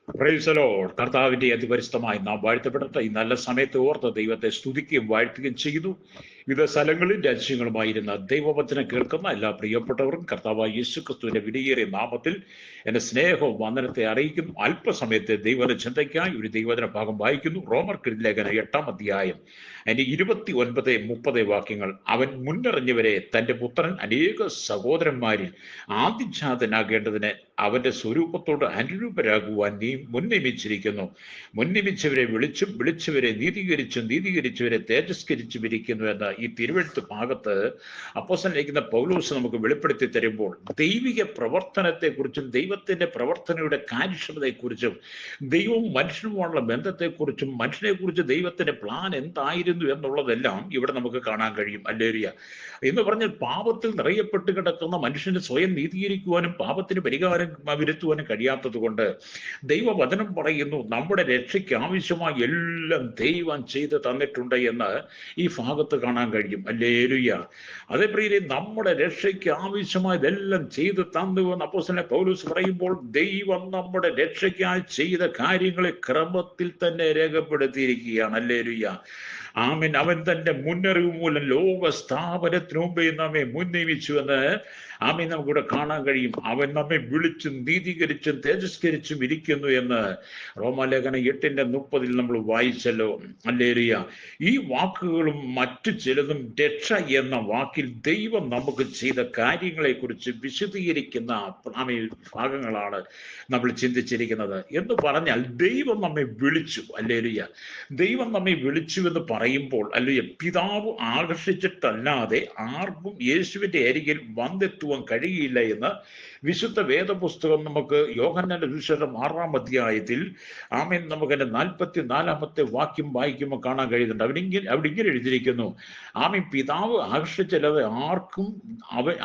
Praise the Lord. കർത്താവിന്റെ അതിപരിശുദ്ധമായി നാം വാഴ്ത്തപ്പെടട്ടെ. ഈ നല്ല സമയത്ത് ഓർത്ത് ദൈവത്തെ സ്തുതിക്കുകയും വാഴ്ത്തുകയും ചെയ്യുന്നു. വിവിധ സ്ഥലങ്ങളിൽ രാജ്യങ്ങളുമായിരുന്ന ദൈവവചനം കേൾക്കുന്ന എല്ലാ പ്രിയപ്പെട്ടവർക്കും കർത്താവായ യേശുക്രിസ്തുവിന്റെ വിലയേറിയ നാമത്തിൽ എന്റെ സ്നേഹവും വന്ദനത്തെ അറിയിക്കുന്നു. അല്പസമയത്തെ ദൈവവചന ചിന്തയ്ക്കായി ഒരു ദൈവവചന ഭാഗം വായിക്കുന്നു. റോമർക്കെഴുതിയ ലേഖനം 8-ാം അധ്യായം അതിന്റെ 29-30 വാക്യങ്ങൾ. അവൻ മുന്നറിഞ്ഞവരെ തന്റെ പുത്രൻ അനേക സഹോദരന്മാരിൽ ആദിജാതനാകേണ്ടതിന് അവന്റെ സ്വരൂപത്തോട് അനുരൂപരാകുവാൻ നീ മുൻനിയമിച്ചിരിക്കുന്നു. മുൻനിയമിച്ചവരെ വിളിച്ചും വിളിച്ചവരെ നീതീകരിച്ചും നീതീകരിച്ചവരെ തേജസ്കരിച്ചും ഇരിക്കുന്നു എന്ന ഈ തിരുവെഴുത്ത് ഭാഗത്ത് അപ്പോസ്തലനായിരിക്കുന്ന പൗലോസ് നമുക്ക് വെളിപ്പെടുത്തി തരുമ്പോൾ ദൈവിക പ്രവർത്തനത്തെക്കുറിച്ചും ദൈവത്തിന്റെ പ്രവർത്തനയുടെ കാര്യക്ഷമതയെക്കുറിച്ചും ദൈവവും മനുഷ്യനുമുള്ള ബന്ധത്തെക്കുറിച്ചും മനുഷ്യനെക്കുറിച്ച് ദൈവത്തിന്റെ പ്ലാൻ എന്തായിരുന്നു എന്നുള്ളതെല്ലാം ഇവിടെ നമുക്ക് കാണാൻ കഴിയും. ഹല്ലേലൂയ. എന്ന് പറഞ്ഞാൽ പാപത്തിൽ നിറയപ്പെട്ട് കിടക്കുന്ന മനുഷ്യന് സ്വയം നീതീകരിക്കുവാനും പാപത്തിന് പരിഹാരം വരുത്തുവാനും കഴിയാത്തത് കൊണ്ട് ദൈവവചനം പറയുന്നു നമ്മുടെ രക്ഷയ്ക്ക് ആവശ്യമായ എല്ലാം ദൈവം ചെയ്ത് തന്നിട്ടുണ്ട് എന്ന് ഈ ഭാഗത്ത് കാണാൻ കഴിയും. ഹല്ലേലൂയ. അതേ പ്രിയരെ, നമ്മുടെ രക്ഷയ്ക്ക് ആവശ്യമായതെല്ലാം ചെയ്ത് തന്നു എന്ന് അപ്പോസ്തലൻ പൗലോസ് പറയുമ്പോൾ ദൈവം നമ്മുടെ രക്ഷയ്ക്കായി ചെയ്ത കാര്യങ്ങളെ ക്രമത്തിൽ തന്നെ രേഖപ്പെടുത്തിയിരിക്കുകയാണ്. ഹല്ലേലൂയ. ആമേൻ. അവൻ തന്റെ മുന്നറിവ് മൂലം ലോക സ്ഥാപനത്തിന് മുമ്പേ നമ്മെ മുൻനിയമിച്ചു എന്ന് ആമേൻ നമുക്കിവിടെ കാണാൻ കഴിയും. അവൻ നമ്മെ വിളിച്ചും നീതീകരിച്ചും തേജസ്കരിച്ചും ഇരിക്കുന്നു എന്ന് റോമാലേഖനം 8:30 നമ്മൾ വായിച്ചല്ലോ. ഹല്ലേലൂയ. ഈ വാക്കുകളും മറ്റു ചിലതും രക്ഷ എന്ന വാക്കിൽ ദൈവം നമുക്ക് ചെയ്ത കാര്യങ്ങളെ കുറിച്ച് വിശദീകരിക്കുന്ന ഭാഗങ്ങളാണ് നമ്മൾ ചിന്തിച്ചിരിക്കുന്നത്. എന്ന് പറഞ്ഞാൽ ദൈവം നമ്മെ വിളിച്ചു. ഹല്ലേലൂയ. ദൈവം നമ്മെ വിളിച്ചു എന്ന് പറയുമ്പോൾ അല്ലെ പിതാവ് ആകർഷിച്ചിട്ടല്ലാതെ ആർക്കും യേശുവിന്റെ അരികിൽ വന്നെത്തുവാൻ കഴിയില്ല എന്ന് വിശുദ്ധ വേദപുസ്തകം നമുക്ക് യോഹന്നാന്റെ സുവിശേഷം 6-ാം അധ്യായത്തിൽ ആമേൻ നമുക്ക് അതിന്റെ 44-ാമത്തെ വാക്യം വായിക്കുമ്പോൾ കാണാൻ കഴിയുന്നുണ്ട്. അവിടെ ഇങ്ങനെ എഴുതിയിരിക്കുന്നു, ആമേൻ പിതാവ് ആകർഷിച്ചല്ലാതെ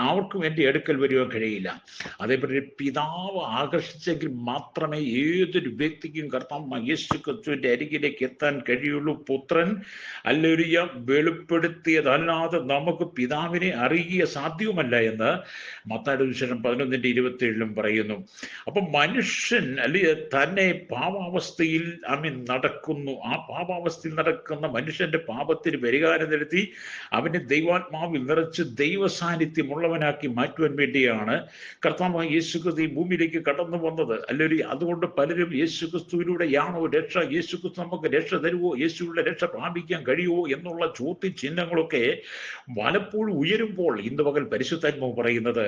ആർക്കും എൻ്റെ അടുക്കൽ വരുവാൻ കഴിയില്ല. അതേപോലെ പിതാവ് ആകർഷിച്ചെങ്കിൽ മാത്രമേ ഏതൊരു വ്യക്തിക്കും കർത്താവ് യേശു ക്രിസ്തുവിന്റെ അരികിലേക്ക് എത്താൻ കഴിയുള്ളൂ. പുത്രൻ ഹല്ലേലൂയ വെളിപ്പെടുത്തിയതല്ലാതെ നമുക്ക് പിതാവിനെ അറിയുക സാധ്യവുമല്ല എന്ന് മത്തായിയുടെ സുവിശേഷം 11:27 പറയുന്നു. അപ്പൊ മനുഷ്യൻ അല്ലെങ്കിൽ തന്നെ പാപാവസ്ഥയിൽ നടക്കുന്നു. ആ പാപാവസ്ഥയിൽ നടക്കുന്ന മനുഷ്യന്റെ പാപത്തിന് പരിഹാരം നടത്തി അവനെ ദൈവാത്മാവിൽ നിറച്ച് ദൈവ സാന്നിധ്യമുള്ളവനാക്കി മാറ്റുവാൻ വേണ്ടിയാണ് കർത്താവായ യേശുക്രിസ്തു ഈ ഭൂമിയിലേക്ക് കടന്നു വന്നത്. അല്ലെങ്കിൽ അതുകൊണ്ട് പലരും യേശുക്രിസ്തുവിലൂടെയാണോ രക്ഷ, യേശുക്രിസ്തു നമുക്ക് രക്ഷ തരുവോ, യേശുവിന്റെ രക്ഷ പ്രാപിക്കാൻ കഴിയുമോ എന്നുള്ള ചോദ്യചിഹ്നങ്ങളൊക്കെ പലപ്പോഴും ഉയരുമ്പോൾ ഇന്ന് പകൽ പരിശുദ്ധാത്മാവ് പറയുന്നത്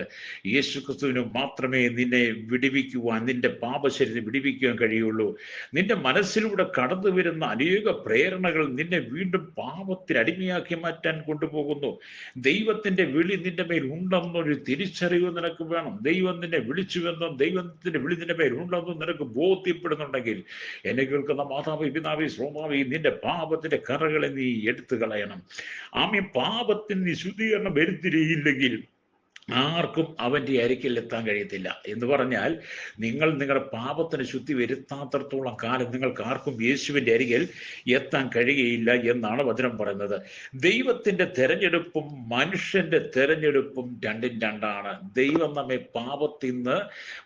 യേശുക്രിസ്തുവിന് മാത്രമേ നിന്നെ വിടുവിക്കുവാൻ, നിന്റെ പാപശരീരത്തെ വിടുവിക്കുവാൻ കഴിയുള്ളൂ. നിന്റെ മനസ്സിലൂടെ കടന്നു വരുന്ന അനേക പ്രേരണകൾ നിന്നെ വീണ്ടും പാപത്തിന് അടിമയാക്കി മാറ്റാൻ കൊണ്ടുപോകുന്നു. ദൈവത്തിന്റെ വിളി നിന്റെ മേൽ ഉണ്ടെന്നൊരു തിരിച്ചറിവ് നിനക്ക് വേണം. ദൈവം നിന്നെ വിളിച്ചുവെന്നും ദൈവത്തിന്റെ വിളി നിന്റെ മേൽ ഉണ്ടെന്നും നിനക്ക് ബോധ്യപ്പെടുന്നുണ്ടെങ്കിൽ എന്നെ കേൾക്കുന്ന മാതാവേ, പിതാവേ, ശ്രോതാവേ, നിന്റെ പാപത്തിന്റെ കറകളെ നീ എടുത്തു കളയണം. പാപത്തിന് നീ ശുദ്ധീകരണം വരുത്തിയില്ലെങ്കിൽ ആർക്കും അവൻ്റെ അരികിൽ എത്താൻ കഴിയത്തില്ല. എന്ന് പറഞ്ഞാൽ നിങ്ങളുടെ പാപത്തിന് ശുദ്ധി വരുത്താത്തടത്തോളം കാലം നിങ്ങൾക്ക് ആർക്കും യേശുവിൻ്റെ അരികിൽ എത്താൻ കഴിയുകയില്ല എന്നാണ് വചനം പറയുന്നത്. ദൈവത്തിൻ്റെ തെരഞ്ഞെടുപ്പും മനുഷ്യന്റെ തെരഞ്ഞെടുപ്പും രണ്ടും രണ്ടാണ്. ദൈവം നമ്മെ പാപത്തിൽ നിന്ന്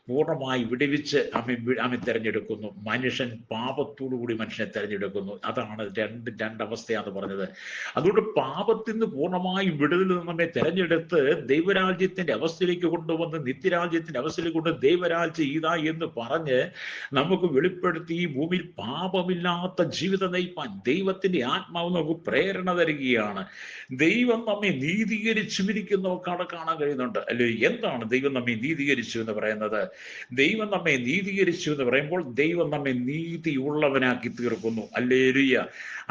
പൂർണ്ണമായി വിടുവിച്ച് അമ്മ തെരഞ്ഞെടുക്കുന്നു. മനുഷ്യൻ പാപത്തോടുകൂടി മനുഷ്യനെ തെരഞ്ഞെടുക്കുന്നു. അതാണ് രണ്ടവസ്ഥയാണെന്ന് പറഞ്ഞത്. അതുകൊണ്ട് പാപത്തിൽ നിന്ന് പൂർണ്ണമായി വിടുതൽ നമ്മെ തെരഞ്ഞെടുത്ത് ദൈവരാജ്യത്തിന്റെ അവസ്ഥയിലേക്ക് കൊണ്ടുവന്ന് നിത്യരാജ്യത്തിന്റെ അവസ്ഥയിലേക്ക് കൊണ്ട് ദൈവരാജ്യം ഇതാ എന്ന് പറഞ്ഞ് നമുക്ക് വെളിപ്പെടുത്തി ഈ ഭൂമിയിൽ പാപമില്ലാത്ത ജീവിതം നയിപ്പാൻ ദൈവത്തിന്റെ ആത്മാവ് നമുക്ക് പ്രേരണ തരികയാണ്. ദൈവം നമ്മെ നീതീകരിച്ചുമിരിക്കുന്നവർക്കാണ് കാണാൻ കഴിയുന്നുണ്ട്. അല്ലെ, എന്താണ് ദൈവം നമ്മെ നീതീകരിച്ചു എന്ന് പറയുന്നത്? ദൈവം നമ്മെ നീതീകരിച്ചു എന്ന് പറയുമ്പോൾ ദൈവം നമ്മെ നീതിയുള്ളവനാക്കി തീർക്കുന്നു. ഹല്ലേലൂയ.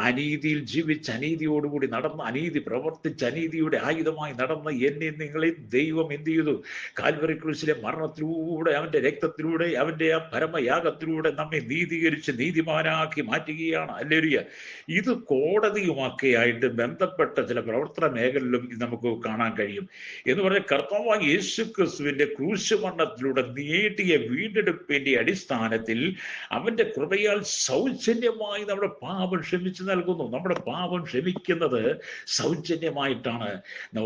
അനീതിയിൽ ജീവിച്ച് അനീതിയോടുകൂടി നടന്ന് അനീതി പ്രവർത്തിച്ച് അനീതിയുടെ ആയുധമായി നടന്ന് എന്നെ നിങ്ങളെ ദൈവം എന്ത് ചെയ്തു? കാൽവറി ക്രൂശിലെ മരണത്തിലൂടെ അവന്റെ രക്തത്തിലൂടെ അവന്റെ ആ പരമയാഗത്തിലൂടെ നമ്മെ നീതീകരിച്ച് നീതിമാനാക്കി മാറ്റുകയാണ്. ഹല്ലേലൂയ. ഇത് കോടതിയുമൊക്കെയായിട്ട് ബന്ധപ്പെട്ട ചില പ്രവർത്തന മേഖലയിലും നമുക്ക് കാണാൻ കഴിയും. എന്ന് പറഞ്ഞാൽ കർത്താവായ യേശു ക്രിസ്തുവിന്റെ ക്രൂശ് മരണത്തിലൂടെ നേടിയ വീണ്ടെടുപ്പിന്റെ അടിസ്ഥാനത്തിൽ അവന്റെ കൃപയാൽ സൗജന്യമായി നമ്മുടെ പാപം ക്ഷമിച്ചു നൽകുന്നു. നമ്മുടെ പാപം ക്ഷമിക്കുന്നത് സൗജന്യമായിട്ടാണ്.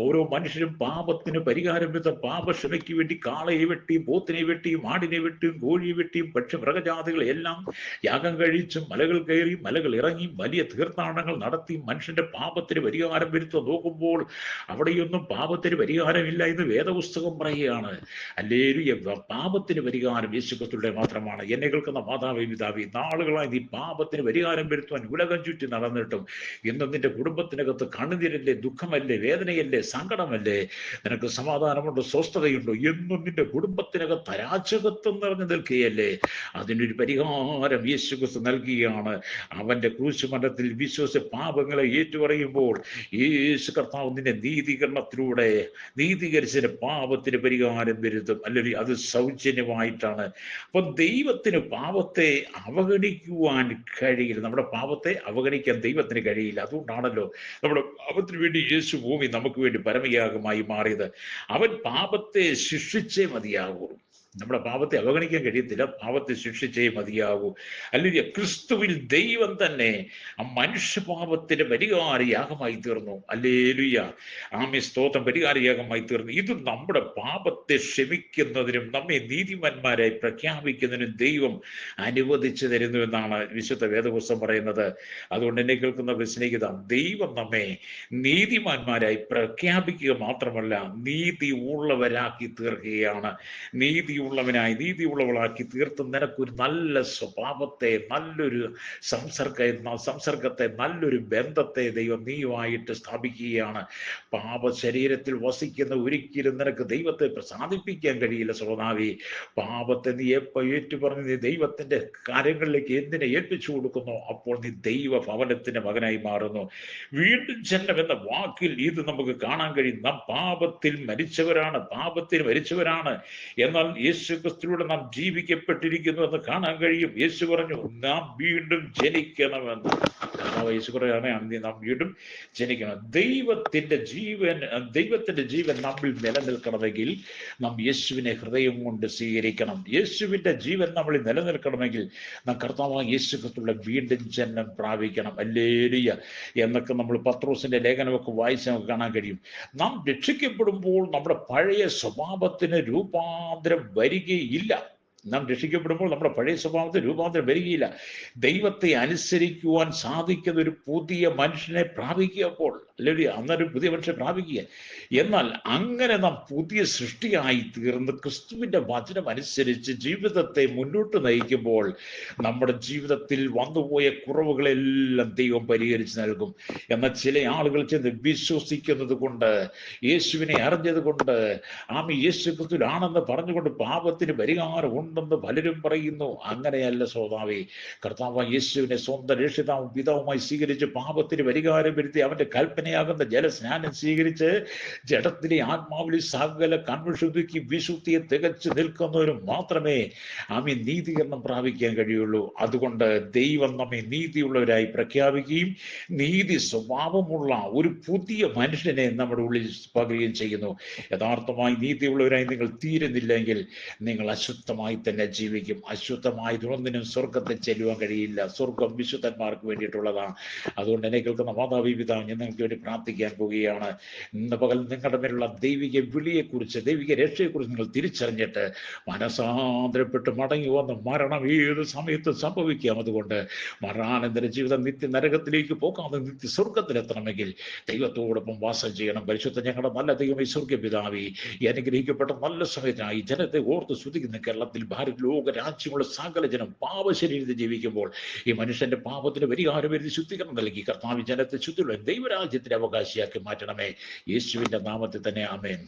ഓരോ മനുഷ്യരും പാപത്തിന് പരിഹാരം പരിഹാരം വരുത്താൻ പാപക്ഷമയ്ക്ക് വേണ്ടി കാളയെ വെട്ടിയും പോത്തിനെ വെട്ടിയും ആടിനെ വെട്ടിയും കോഴിയെ വെട്ടിയും പക്ഷി മൃഗജാതികളെ എല്ലാം യാഗം കഴിച്ചും മലകൾ കയറി മലകൾ ഇറങ്ങി വലിയ തീർത്ഥാടനങ്ങൾ നടത്തി മനുഷ്യന്റെ പാപത്തിന് പരിഹാരം വരുത്താൻ നോക്കുമ്പോൾ അവിടെയൊന്നും പാപത്തിന് പരിഹാരമില്ല എന്ന് വേദപുസ്തകം പറയുകയാണ്. ഹല്ലേലൂയ. പാപത്തിന് പരിഹാരം യേശുക്രിസ്തുവിന്റെ മാത്രമാണ്. എന്നെ കേൾക്കുന്ന മാതാവേ പിതാവേ, നാളുകളായി നീ പാപത്തിന് പരിഹാരം വരുത്തുവാൻ ഉലകം ചുറ്റി നടന്നിട്ടും ഇന്ന് നിന്റെ കുടുംബത്തിനകത്ത് കണ്ണുനീരല്ലേ, ദുഃഖമല്ലേ, വേദനയല്ലേ, സങ്കടമല്ലേ, നിനക്ക് സമാധാനമുണ്ടോ, സ്വസ്ഥതയുണ്ടോ, എന്നും നിന്റെ കുടുംബത്തിനകത്ത് അരാജകത്വം നിറഞ്ഞു നിൽക്കുകയല്ലേ? അതിനൊരു പരിഹാരം യേശുക്രിസ്തു നൽകുകയാണ്. അവന്റെ ക്രൂശുമരണത്തിൽ വിശ്വസിച്ച് പാപങ്ങളെ ഏറ്റുപറയുമ്പോൾ യേശു കർത്താവ് നിന്റെ നീതീകരണത്തിലൂടെ നീതീകരിച്ചതിന് പാപത്തിന് പരിഹാരം വരുത്തും. അല്ലെങ്കിൽ അത് സൗജന്യമായിട്ടാണ്. അപ്പൊ ദൈവത്തിന് പാപത്തെ അവഗണിക്കുവാൻ കഴിയില്ല. നമ്മുടെ പാപത്തെ അവഗണിക്കാൻ ദൈവത്തിന് കഴിയില്ല. അതുകൊണ്ടാണല്ലോ നമ്മുടെ പാപത്തിന് വേണ്ടി യേശു ഭൂമി നമുക്ക് വേണ്ടി പരമയാഗമായി മാറിയത്. അവൻ പാപത്തെ ശിക്ഷിച്ചേ മതിയാകൂ. നമ്മുടെ പാപത്തെ അവഗണിക്കാൻ കഴിയത്തില്ല, പാപത്തെ ശിക്ഷിച്ചേ മതിയാകൂ. അല്ലെങ്കിൽ ക്രിസ്തുവിൽ ദൈവം തന്നെ ആ മനുഷ്യപാപത്തിന്റെ പരിഹാരയാഗമായി തീർന്നു. ഹല്ലേലൂയ. ആമേ, സ്തോത്രം. പരിഹാരയാഗമായി തീർന്നു. ഇത് നമ്മുടെ പാപത്തെ ക്ഷമിക്കുന്നതിനും നമ്മെ നീതിമാന്മാരായി പ്രഖ്യാപിക്കുന്നതിനും ദൈവം അനുവദിച്ചു തരുന്നു എന്നാണ് വിശുദ്ധ വേദപുസ്തകം പറയുന്നത്. അതുകൊണ്ട് എന്നെ കേൾക്കുന്ന സ്നേഹിത, ദൈവം നമ്മെ നീതിമാന്മാരായി പ്രഖ്യാപിക്കുക മാത്രമല്ല, നീതി ഉള്ളവരാക്കി തീർക്കുകയാണ്. നീതിയുള്ളവളാക്കി തീർത്ത് നിനക്കൊരു നല്ല സ്വഭാവത്തെ, നല്ലൊരു സംസർഗത്തെ, നല്ലൊരു ബന്ധത്തെ ദൈവം നീയുമായിട്ട് സ്ഥാപിക്കുകയാണ്. പാപ ശരീരത്തിൽ വസിക്കുന്ന ഒരിക്കലും നിനക്ക് ദൈവത്തെ പ്രസാദിപ്പിക്കാൻ കഴിയില്ല. സ്വഭാവി, പാപത്തെ നീ എപ്പോൾ ഏറ്റുപറഞ്ഞ് നീ ദൈവത്തിന്റെ കാര്യങ്ങളിലേക്ക് എന്തിനെ ഏൽപ്പിച്ചു കൊടുക്കുന്നു, അപ്പോൾ നീ ദൈവ ഭവനത്തിന്റെ മകനായി മാറുന്നു. വീണ്ടും ജന്മം എന്ന വാക്കിൽ ഇത് നമുക്ക് കാണാൻ കഴിയും. നാം പാപത്തിൽ മരിച്ചവരാണ്. എന്നാൽ യേശു ക്രിസ്തുവിലൂടെ നാം ജീവിക്കപ്പെട്ടിരിക്കുന്നു എന്ന് കാണാൻ കഴിയും. യേശു പറഞ്ഞു, നാം വീണ്ടും ജനിക്കണമെന്ന്. യേശു പറയുകയാണ്, നാം വീണ്ടും ജനിക്കണം. ദൈവത്തിന്റെ ജീവൻ നമ്മിൽ നിലനിൽക്കണമെങ്കിൽ നാം യേശുവിനെ ഹൃദയം കൊണ്ട് സ്വീകരിക്കണം. യേശുവിന്റെ ജീവൻ നമ്മളിൽ നിലനിൽക്കണമെങ്കിൽ നാം കർത്താവായ യേശു ക്രിസ്തുവിന്റെ വീണ്ടും ജന്മം പ്രാപിക്കണം. ഹല്ലേലൂയ എന്നൊക്കെ നമ്മൾ പത്രോസിന്റെ ലേഖനമൊക്കെ വായിച്ച് നമുക്ക് കാണാൻ കഴിയും. നാം രക്ഷിക്കപ്പെടുമ്പോൾ നമ്മുടെ പഴയ സ്വഭാവത്തിന് രൂപാന്തരം വരികയില്ല. നാം രക്ഷിക്കപ്പെടുമ്പോൾ നമ്മുടെ പഴയ സ്വഭാവത്തിൽ രൂപാന്തരം വരികയില്ല. ദൈവത്തെ അനുസരിക്കുവാൻ സാധിക്കുന്ന ഒരു പുതിയ മനുഷ്യനെ പ്രാപിക്കുമ്പോൾ, അല്ലെങ്കിൽ അന്നൊരു പുതിയ മനുഷ്യനെ പ്രാപിക്കുക. എന്നാൽ അങ്ങനെ നാം പുതിയ സൃഷ്ടിയായി തീർന്ന് ക്രിസ്തുവിന്റെ വചനം അനുസരിച്ച് ജീവിതത്തെ മുന്നോട്ട് നയിക്കുമ്പോൾ നമ്മുടെ ജീവിതത്തിൽ വന്നുപോയ കുറവുകളെല്ലാം ദൈവം പരിഹരിച്ച് നൽകും. എന്നാൽ ചില ആളുകൾ ചെന്ന് വിശ്വസിക്കുന്നത് കൊണ്ട്, യേശുവിനെ അറിഞ്ഞത് കൊണ്ട്, യേശു ക്രിസ്തുവിലാണെന്ന് പറഞ്ഞുകൊണ്ട് പാപത്തിന് പരിഹാരം ഉണ്ടെന്ന് പലരും പറയുന്നു. അങ്ങനെയല്ല സ്വഭാവി. കർത്താവ് യേശുവിനെ സ്വന്തം രക്ഷിതാവും പിതാവുമായി സ്വീകരിച്ച് പാപത്തിന് പരിഹാരം വരുത്തി അവന്റെ കൽപ്പനയാകുന്ന ജലസ്നാനം സ്വീകരിച്ച് ജഡത്തിലെ ആത്മാവിലെ സകല കൺവിശുദ്ധിക്ക് വിശുദ്ധിയെ തികച്ചു നിൽക്കുന്നവരും മാത്രമേ നീതീകരണം പ്രാപിക്കാൻ കഴിയുള്ളൂ. അതുകൊണ്ട് ദൈവം നമ്മെ നീതിയുള്ളവരായി പ്രഖ്യാപിക്കുകയും നീതി സ്വഭാവമുള്ള ഒരു പുതിയ മനുഷ്യനെ നമ്മുടെ ഉള്ളിൽ പകരുകയും ചെയ്യുന്നു. യഥാർത്ഥമായി നീതിയുള്ളവരായി നിങ്ങൾ തീരുന്നില്ലെങ്കിൽ നിങ്ങൾ അശുദ്ധമായി തന്നെ ജീവിക്കും. അശുദ്ധമായതൊന്നിനും സ്വർഗത്തിൽ ചെല്ലുവാൻ കഴിയില്ല. സ്വർഗം വിശുദ്ധന്മാർക്ക് വേണ്ടിയിട്ടുള്ളതാണ്. അതുകൊണ്ട് എന്നെ കേൾക്കുന്ന മാതാവി പിതാവ്, ഞാൻ നിങ്ങൾക്ക് വേണ്ടി പ്രാർത്ഥിക്കാൻ പോവുകയാണ്. ഇന്ന് പകൽ നിങ്ങളുടെ മേലുള്ള ദൈവിക വിളിയെക്കുറിച്ച്, ദൈവിക രക്ഷയെക്കുറിച്ച് നിങ്ങൾ തിരിച്ചറിഞ്ഞിട്ട് മനസാന്തരപ്പെട്ട് മടങ്ങി വന്ന് മരണം ഏത് സമയത്ത് സംഭവിക്കാം. അതുകൊണ്ട് മരണാനന്തര ജീവിതം നിത്യ നരകത്തിലേക്ക് പോകാതെ നിത്യ സ്വർഗത്തിലെത്തണമെങ്കിൽ ദൈവത്തോടൊപ്പം വാസം ചെയ്യണം. പരിശുദ്ധ ഞങ്ങളുടെ നല്ല ദൈവമേ, സ്വർഗ പിതാവേ, അനുഗ്രഹിക്കപ്പെട്ട നല്ല സമയത്തായി ജനത്തെ ഓർത്ത് സ്തുതിക്കുന്ന കേരളത്തിൽ, ഭാരത, ലോക രാജ്യമുള്ള സകല ജനം പാപശരീരത്തിൽ ജീവിക്കുമ്പോൾ ഈ മനുഷ്യന്റെ പാപത്തിന് പരിഹാരം വരുത്തി ശുദ്ധീകരണം നൽകി കർത്താവ് ജനത്തെ ശുദ്ധിയുള്ള ദൈവരാജ്യത്തിന്റെ അവകാശിയാക്കി മാറ്റണമേ. യേശുവിന്റെ നാമത്തിൽ തന്നെ ആമേൻ.